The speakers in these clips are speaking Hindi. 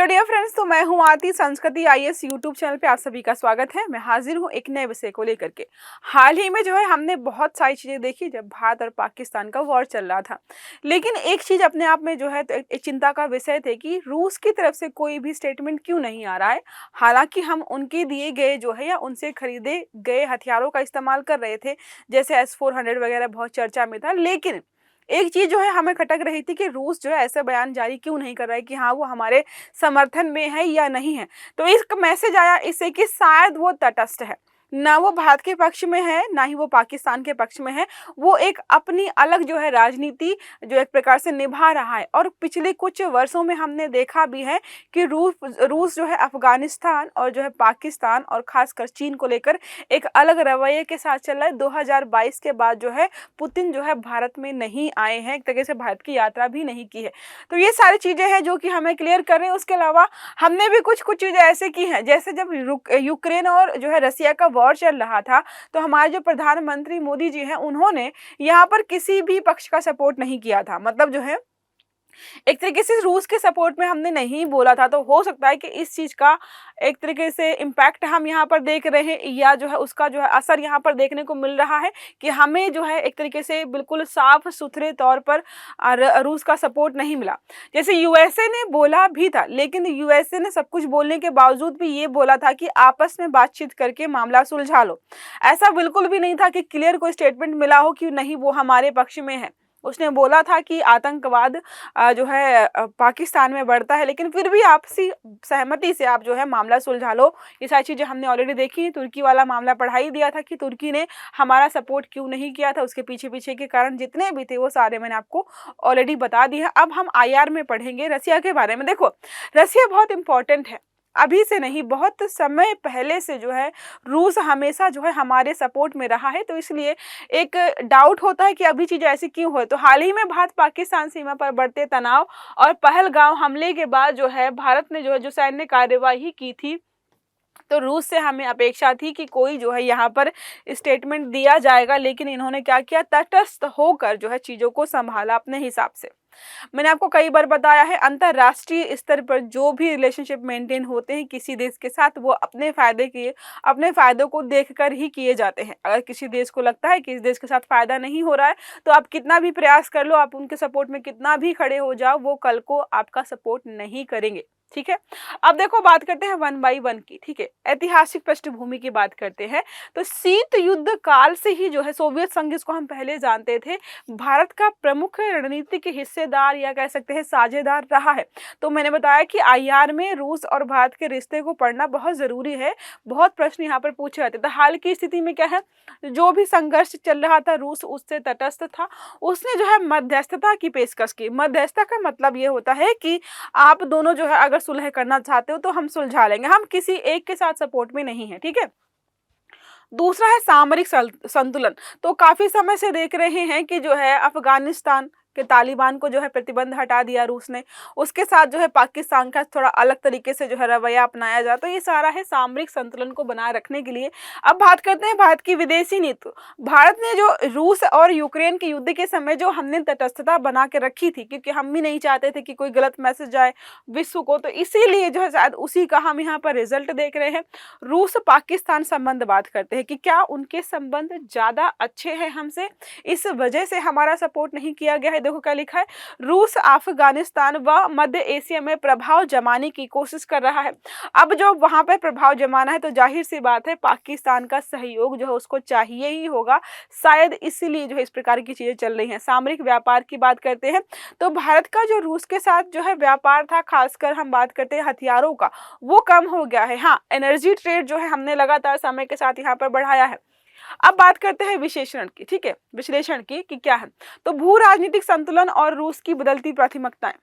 हेलो डियर फ्रेंड्स, तो मैं हूं आरती। संस्कृति आईएएस यूट्यूब चैनल पे आप सभी का स्वागत है। मैं हाजिर हूं एक नए विषय को लेकर के। हाल ही में हमने बहुत सारी चीज़ें देखी जब भारत और पाकिस्तान का वॉर चल रहा था। लेकिन एक चीज़ अपने आप में तो एक चिंता का विषय थे कि रूस की तरफ से कोई भी स्टेटमेंट क्यों नहीं आ रहा है। हालांकि हम उनके दिए गए या उनसे खरीदे गए हथियारों का इस्तेमाल कर रहे थे, जैसे S-400 वगैरह बहुत चर्चा में था। लेकिन एक चीज हमें खटक रही थी कि रूस ऐसे बयान जारी क्यों नहीं कर रहा है कि हाँ वो हमारे समर्थन में है या नहीं है। तो एक मैसेज आया इससे कि शायद वो तटस्थ है, ना वो भारत के पक्ष में है ना ही वो पाकिस्तान के पक्ष में है। वो एक अपनी अलग राजनीति एक प्रकार से निभा रहा है। और पिछले कुछ वर्षों में हमने देखा भी है कि रूस अफगानिस्तान और पाकिस्तान और खासकर चीन को लेकर एक अलग रवैये के साथ चल रहा है। 2022 के बाद पुतिन भारत में नहीं आए हैं, एक तरीके से भारत की यात्रा भी नहीं की है। तो ये सारी चीजें हैं जो कि हमें क्लियर कर रहे हैं। उसके अलावा हमने भी कुछ चीजें ऐसे की हैं, जैसे जब यूक्रेन और रसिया का वॉर चल रहा था तो हमारे जो प्रधानमंत्री मोदी जी हैं उन्होंने यहाँ पर किसी भी पक्ष का सपोर्ट नहीं किया था। मतलब एक तरीके से रूस के सपोर्ट में हमने नहीं बोला था। तो हो सकता है कि इस चीज का एक तरीके से इम्पैक्ट हम यहाँ पर देख रहे हैं, या उसका असर यहाँ पर देखने को मिल रहा है कि हमें एक तरीके से बिल्कुल साफ सुथरे तौर पर रूस का सपोर्ट नहीं मिला। जैसे यूएसए ने बोला भी था, लेकिन यूएसए ने सब कुछ बोलने के बावजूद भी ये बोला था कि आपस में बातचीत करके मामला सुलझा लो। ऐसा बिल्कुल भी नहीं था कि क्लियर कोई स्टेटमेंट मिला हो कि नहीं वो हमारे पक्ष में है। उसने बोला था कि आतंकवाद पाकिस्तान में बढ़ता है, लेकिन फिर भी आपसी सहमति से आप मामला सुलझा लो। ये सारी चीज़ें हमने ऑलरेडी देखी। तुर्की वाला मामला पढ़ा ही दिया था कि तुर्की ने हमारा सपोर्ट क्यों नहीं किया था। उसके पीछे पीछे के कारण जितने भी थे वो सारे मैंने आपको ऑलरेडी बता दिए हैं। अब हम आईआर में पढ़ेंगे रसिया के बारे में। देखो, रसिया बहुत इंपॉर्टेंट है, अभी से नहीं, बहुत समय पहले से रूस हमेशा हमारे सपोर्ट में रहा है। तो इसलिए एक डाउट होता है कि अभी चीज़ ऐसी क्यों हो। तो हाल ही में भारत पाकिस्तान सीमा पर बढ़ते तनाव और पहलगाम हमले के बाद भारत ने जो सैन्य कार्यवाही की थी, तो रूस से हमें अपेक्षा थी कि कोई यहाँ पर स्टेटमेंट दिया जाएगा। लेकिन इन्होंने क्या किया, तटस्थ होकर चीज़ों को संभाला अपने हिसाब से। मैंने आपको कई बार बताया है, अंतरराष्ट्रीय स्तर पर जो भी रिलेशनशिप मेंटेन होते हैं किसी देश के साथ, वो अपने फायदों को देखकर ही किए जाते हैं। अगर किसी देश को लगता है कि इस देश के साथ फायदा नहीं हो रहा है, तो आप कितना भी प्रयास कर लो, आप उनके सपोर्ट में कितना भी खड़े हो जाओ, वो कल को आपका सपोर्ट नहीं करेंगे। ठीक है, अब देखो बात करते हैं 1 by 1 की। ठीक है, ऐतिहासिक पृष्ठभूमि की बात करते हैं। तो शीत युद्ध काल से ही सोवियत संघ, जिसको हम पहले जानते थे, भारत का प्रमुख रणनीतिक हिस्सेदार या कह सकते हैं साझेदार रहा है। तो मैंने बताया कि आईआर में रूस और भारत के रिश्ते को पढ़ना बहुत जरूरी है। बहुत प्रश्न यहाँ पर पूछे जाते थे। हाल की स्थिति में क्या है, जो भी संघर्ष चल रहा था रूस उससे तटस्थ था। उसने मध्यस्थता की पेशकश की। मध्यस्थता का मतलब ये होता है कि आप दोनों अगर सुलह करना चाहते हो तो हम सुलझा लेंगे, हम किसी एक के साथ सपोर्ट में नहीं है। ठीक है, दूसरा है सामरिक संतुलन। तो काफी समय से देख रहे हैं कि अफगानिस्तान के तालिबान को प्रतिबंध हटा दिया रूस ने। उसके साथ पाकिस्तान का थोड़ा अलग तरीके से रवैया अपनाया जाए। तो ये सारा है सामरिक संतुलन को बनाए रखने के लिए। अब बात करते हैं भारत की विदेशी नीति। भारत ने रूस और यूक्रेन के युद्ध के समय हमने तटस्थता बना के रखी थी, क्योंकि हम भी नहीं चाहते थे कि कोई गलत मैसेज जाए विश्व को। तो इसीलिए शायद उसी का हम यहाँ पर रिजल्ट देख रहे हैं। रूस पाकिस्तान संबंध बात करते हैं कि क्या उनके संबंध ज्यादा अच्छे हैं हमसे, इस वजह से हमारा सपोर्ट नहीं किया गया है। देखो क्या लिखा है, रूस अफगानिस्तान व मध्य एशिया में प्रभाव जमाने की कोशिश कर रहा है। अब वहां पर प्रभाव जमाना है तो जाहिर सी बात है पाकिस्तान का सहयोग उसको चाहिए ही होगा। शायद इसीलिए इस प्रकार की चीजें चल रही हैं। सामरिक व्यापार की बात करते हैं तो भारत का रूस के साथ व्यापार था, खासकर हम बात करते हैं हथियारों का, वो कम हो गया है। हाँ, एनर्जी ट्रेड हमने लगातार समय के साथ यहाँ पर बढ़ाया है। अब बात करते हैं विश्लेषण की। ठीक है, विश्लेषण की कि क्या है, तो भू राजनीतिक संतुलन और रूस की बदलती प्राथमिकताएं।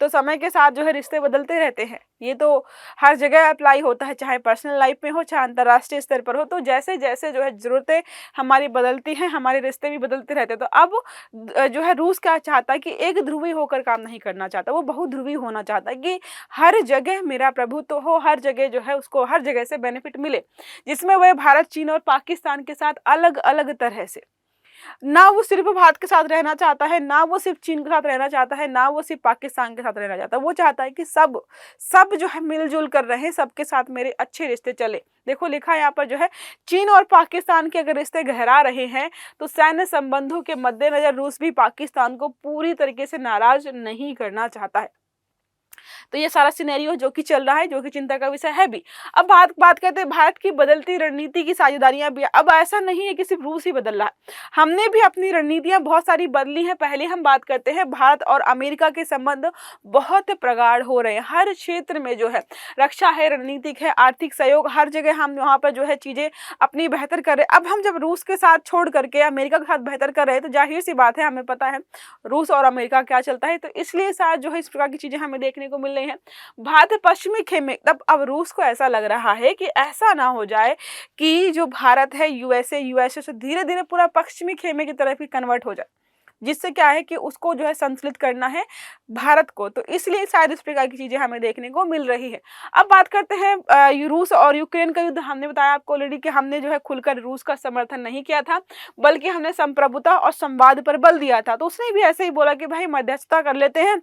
तो समय के साथ रिश्ते बदलते रहते हैं, ये तो हर जगह अप्लाई होता है, चाहे पर्सनल लाइफ में हो चाहे अंतर्राष्ट्रीय स्तर पर हो। तो जैसे जैसे जरूरतें हमारी बदलती हैं, हमारे रिश्ते भी बदलते रहते हैं। तो अब रूस क्या चाहता है कि एक ध्रुवी होकर काम नहीं करना चाहता, वो बहुध्रुवी होना चाहता है कि हर जगह मेरा प्रभुत्व हो, हर जगह उसको हर जगह से बेनिफिट मिले, जिसमें वह भारत, चीन और पाकिस्तान के साथ अलग अलग तरह से ना वो सिर्फ भारत के साथ रहना चाहता है, ना वो सिर्फ चीन के साथ रहना चाहता है, ना वो सिर्फ पाकिस्तान के साथ रहना चाहता है। वो चाहता है कि सब सब जो है मिलजुल कर रहे, सबके साथ मेरे अच्छे रिश्ते चले। देखो लिखा है यहाँ पर जो है, चीन और पाकिस्तान के अगर रिश्ते गहरा रहे हैं तो सैन्य संबंधों के मद्देनजर रूस भी पाकिस्तान को पूरी तरीके से नाराज नहीं करना चाहता है। तो ये सारा सिनेरियो जो कि चल रहा है, जो कि चिंता का विषय है भी। अब बात करते हैं भारत की बदलती रणनीति की साझेदारियां भी। अब ऐसा नहीं है कि सिर्फ रूस ही बदल रहा है, हमने भी अपनी रणनीतियां बहुत सारी बदली हैं। पहले हम बात करते हैं, भारत और अमेरिका के संबंध बहुत प्रगाढ़ हो रहे हैं। हर क्षेत्र में जो है, रक्षा है, रणनीतिक है, आर्थिक सहयोग, हर जगह हम वहाँ पर जो है चीजें अपनी बेहतर कर रहे हैं। अब हम जब रूस के साथ छोड़ करके अमेरिका के साथ बेहतर कर रहे हैं तो जाहिर सी बात है, हमें पता है रूस और अमेरिका क्या चलता है, तो इसलिए शायद जो है इस प्रकार की चीजें हमें देखने को मिल रही हैं। भारत पश्चिमी खेमे, तब अब रूस को ऐसा लग रहा है कि ऐसा ना हो जाए कि जो भारत है यूएसए से धीरे धीरे पूरा पश्चिमी खेमे की तरफ ही कन्वर्ट हो जाए, जिससे क्या है कि उसको जो है संतुलित करना है भारत को। तो इसलिए शायद इस प्रकार की चीजें हमें देखने को मिल रही है। अब बात करते हैं रूस और यूक्रेन का युद्ध। हमने बताया आपको ऑलरेडी कि हमने जो है खुलकर रूस का समर्थन नहीं किया था, बल्कि हमने संप्रभुता और संवाद पर बल दिया था। तो उसने भी ऐसे ही बोला कि भाई मध्यस्थता कर लेते हैं,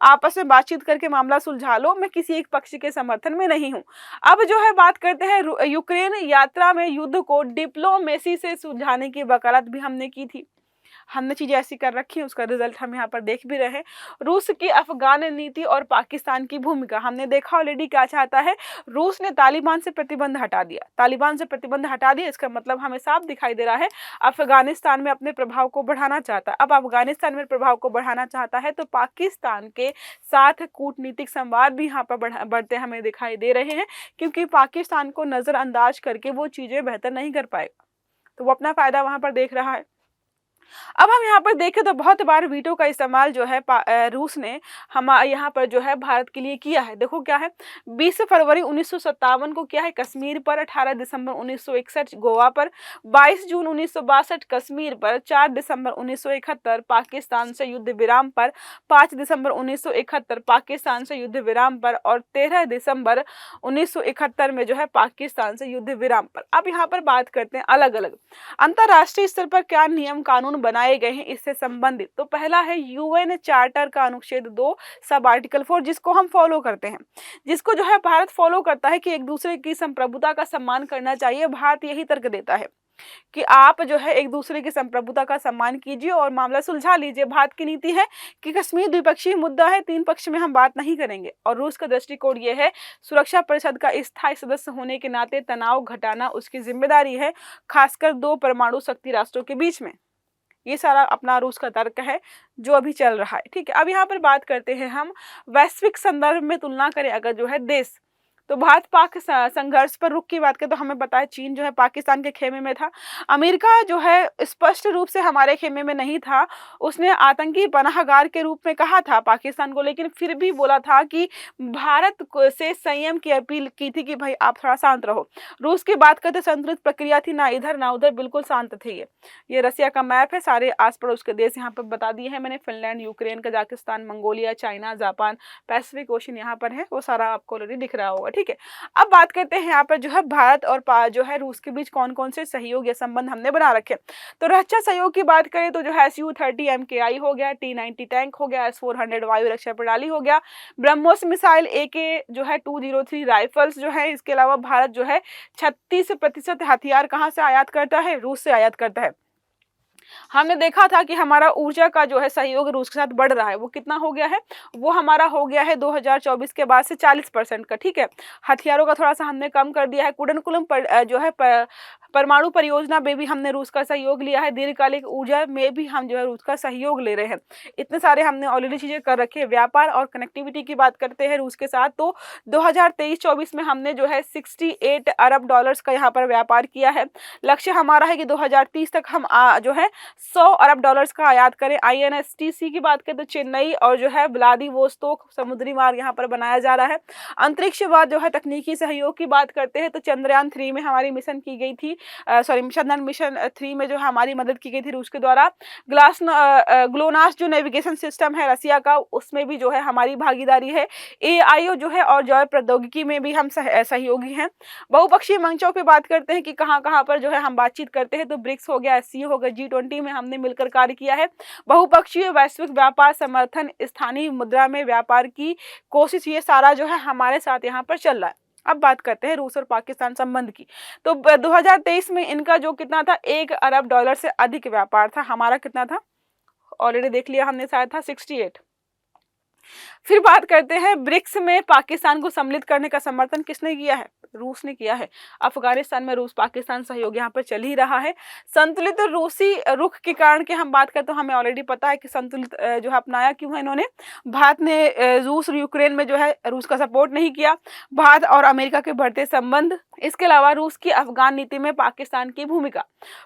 आपस में बातचीत करके मामला सुलझा लो, मैं किसी एक पक्ष के समर्थन में नहीं हूं। अब जो है बात करते हैं यूक्रेन यात्रा में युद्ध को डिप्लोमेसी से सुलझाने की वकालत भी हमने की थी। हमने चीजें ऐसी कर रखी है, उसका रिजल्ट हम यहाँ पर देख भी रहे हैं। रूस की अफगान नीति और पाकिस्तान की भूमिका हमने देखा ऑलरेडी क्या चाहता है। रूस ने तालिबान से प्रतिबंध हटा दिया, इसका मतलब हमें साफ दिखाई दे रहा है अफगानिस्तान में अपने प्रभाव को बढ़ाना चाहता है। अब अफगानिस्तान में प्रभाव को बढ़ाना चाहता है तो पाकिस्तान के साथ कूटनीतिक संवाद भी यहाँ पर बढ़ते हमें दिखाई दे रहे हैं, क्योंकि पाकिस्तान को नजरअंदाज करके वो चीजें बेहतर नहीं कर पाएगा, तो वो अपना फायदा वहां पर देख रहा है। अब हम यहाँ पर देखें तो बहुत बार वीटो का इस्तेमाल जो है रूस ने हम यहाँ पर जो है भारत के लिए किया है। देखो क्या है, 20 फरवरी 1957 को क्या है कश्मीर पर, 18 दिसंबर 1961 गोवा पर, 22 जून 1962 कश्मीर पर, 4 दिसंबर 1971 पाकिस्तान से युद्ध विराम पर, 5 दिसंबर 1971 पाकिस्तान से युद्ध विराम पर और 13 दिसंबर 1971 में जो है पाकिस्तान से युद्ध विराम पर। अब यहाँ पर बात करते हैं अलग अलग अंतरराष्ट्रीय स्तर पर क्या नियम कानून बनाए गए हैं इससे संबंधित। तो पहला है यूएन चार्टर का अनुच्छेद 2 सब आर्टिकल 4, जिसको हम फॉलो करते हैं, जिसको जो है भारत फॉलो करता है कि एक दूसरे की संप्रभुता का सम्मान करना चाहिए। भारत यही तर्क देता है कि आप जो है एक दूसरे की संप्रभुता का सम्मान कीजिए और मामला सुलझा लीजिए। भारत की नीति है कि कश्मीर द्विपक्षीय मुद्दा है, 3 पक्ष में हम बात नहीं करेंगे। और रूस का दृष्टिकोण यह है, सुरक्षा परिषद का स्थायी सदस्य होने के नाते तनाव घटाना उसकी जिम्मेदारी है, खासकर 2 परमाणु शक्ति राष्ट्रों के बीच में। ये सारा अपना रूस का तर्क है जो अभी चल रहा है। ठीक है, अब यहाँ पर बात करते हैं हम वैश्विक संदर्भ में तुलना करें अगर जो है देश, तो भारत पाक संघर्ष पर रुख की बात करें तो हमें पता है चीन जो है पाकिस्तान के खेमे में था, अमेरिका जो है स्पष्ट रूप से हमारे खेमे में नहीं था। उसने आतंकी पनाहगार के रूप में कहा था पाकिस्तान को, लेकिन फिर भी बोला था कि भारत से संयम की अपील की थी कि भाई आप थोड़ा शांत रहो। रूस की बात करते संतुलित प्रक्रिया थी, ना इधर ना उधर, बिल्कुल शांत थे। ये रसिया का मैप है, सारे आस पड़ोस के देश यहाँ पर बता दिए हैं मैंने, Finland, Ukraine, Kazakhstan, Mongolia, China, Japan, Pacific ocean यहाँ पर है, वो सारा आपको ऑलरेडी दिख रहा होगा। ठीक है, अब बात करते हैं यहाँ पर जो है भारत और जो है रूस के बीच कौन कौन से सहयोग या संबंध हमने बना रखे। तो रक्षा सहयोग की बात करें तो जो है Su-30 MKI हो गया, T-90 टैंक हो गया, S-400 वायु रक्षा प्रणाली हो गया, ब्रह्मोस मिसाइल AK जो है 203 राइफल्स जो है। इसके अलावा भारत जो है 36% हथियार कहाँ से आयात करता है, रूस से आयात करता है। हमने देखा था कि हमारा ऊर्जा का जो है सहयोग रूस के साथ बढ़ रहा है, वो कितना हो गया है, वो हमारा हो गया है 2024 के बाद से 40% का। ठीक है, हथियारों का थोड़ा सा हमने कम कर दिया है। कुडनकुलम पर जो है परमाणु परियोजना में भी हमने रूस का सहयोग लिया है, दीर्घकालिक ऊर्जा में भी हम जो है रूस का सहयोग ले रहे हैं। इतने सारे हमने ऑलरेडी चीजें कर रखे हैं। व्यापार और कनेक्टिविटी की बात करते हैं रूस के साथ, तो 2023-24 में हमने जो है 68 अरब डॉलर्स का यहाँ पर व्यापार किया है। लक्ष्य हमारा है कि 2030 तक हम जो है 100 अरब डॉलर्स का आयात करें। INSTC की बात करें तो चेन्नई और जो है व्लादिवोस्तोक समुद्री मार्ग यहाँ पर बनाया जा रहा है। अंतरिक्षवाद जो है तकनीकी सहयोग की बात करते हैं तो चंद्रयान 3 में हमारी मिशन की गई थी, चंद्रयान मिशन 3 में जो हमारी मदद की गई थी रूस के द्वारा। ग्लोनास जो नेविगेशन सिस्टम है रसिया का, उसमें भी जो है हमारी भागीदारी है। AIO जो है और जैव प्रौद्योगिकी में भी हम सहयोगी हैं। बहुपक्षीय मंचों पे बात करते हैं कि कहाँ कहाँ पर जो है हम बातचीत करते हैं, तो ब्रिक्स हो गया, SCO हो गया, G20 G20 में हमने मिलकर कार्य किया है। बहुपक्षीय वैश्विक व्यापार समर्थन, स्थानीय मुद्रा में व्यापार की कोशिश, ये सारा जो है हमारे साथ यहाँ पर चल रहा है। अब बात करते हैं रूस और पाकिस्तान संबंध की। तो 2023 में इनका जो कितना था, $1 अरब से अधिक व्यापार था। हमारा कितना था, ऑलरेडी देख लिया हमने, शायद था 68। फिर बात करते हैं ब्रिक्स में पाकिस्तान को सम्मिलित करने का समर्थन किसने किया है, रूस ने किया है। अफगानिस्तान में रूस पाकिस्तान सहयोग यहाँ पर चल ही रहा है। संतुलित रूसी रुख के कारण की हम बात करें तो हमें ऑलरेडी पता है कि संतुलित जो है अपनाया क्यों है इन्होंने। भारत ने रूस और यूक्रेन में जो है रूस का सपोर्ट नहीं किया। भारत और अमेरिका के बढ़ते संबंध, इसके अलावा रूस की अफगान नीति में पाकिस्तान की भूमिका।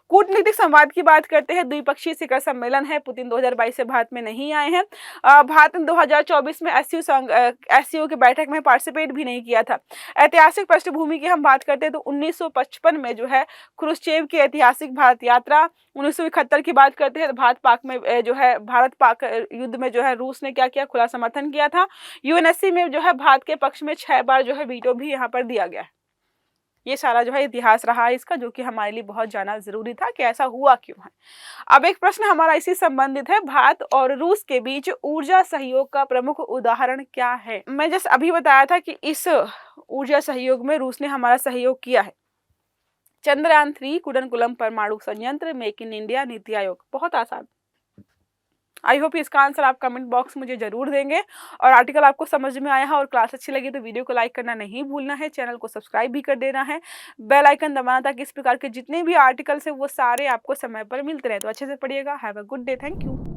कूटनीतिक संवाद की बात करते हैं, द्विपक्षीय शिखर सम्मेलन है। पुतिन 2022 से भारत में नहीं आए हैं। भारत ने 2024 में एससीओ की बैठक में पार्टिसिपेट भी नहीं किया था। ऐतिहासिक पृष्ठभूमि की हम बात करते हैं तो 1955 में जो है क्रुश्चेव की ऐतिहासिक भारत यात्रा। 1971 की बात करते हैं तो भारत पाक युद्ध में जो है रूस ने क्या किया, खुला समर्थन किया था। यूएनएससी में जो है भारत के पक्ष में 6 बार जो है वीटो भी यहाँ पर दिया गया है। ये सारा जो है इतिहास रहा है इसका, जो कि हमारे लिए बहुत जानना जरूरी था कि ऐसा हुआ क्यों है। अब एक प्रश्न हमारा इसी संबंधित है, भारत और रूस के बीच ऊर्जा सहयोग का प्रमुख उदाहरण क्या है। मैं जस्ट अभी बताया था कि इस ऊर्जा सहयोग में रूस ने हमारा सहयोग किया है। चंद्रयान 3, कुडनकुलम परमाणु संयंत्र, make in India, NITI Aayog, बहुत आसान। आई होप इसका आंसर आप कमेंट बॉक्स मुझे जरूर देंगे। और आर्टिकल आपको समझ में आया है और क्लास अच्छी लगी तो वीडियो को लाइक करना नहीं भूलना है, चैनल को सब्सक्राइब भी कर देना है, बेल आइकन दबाना ताकि इस प्रकार के जितने भी आर्टिकल्स है वो सारे आपको समय पर मिलते रहे। तो अच्छे से पढ़िएगा। Have a good day. Thank you.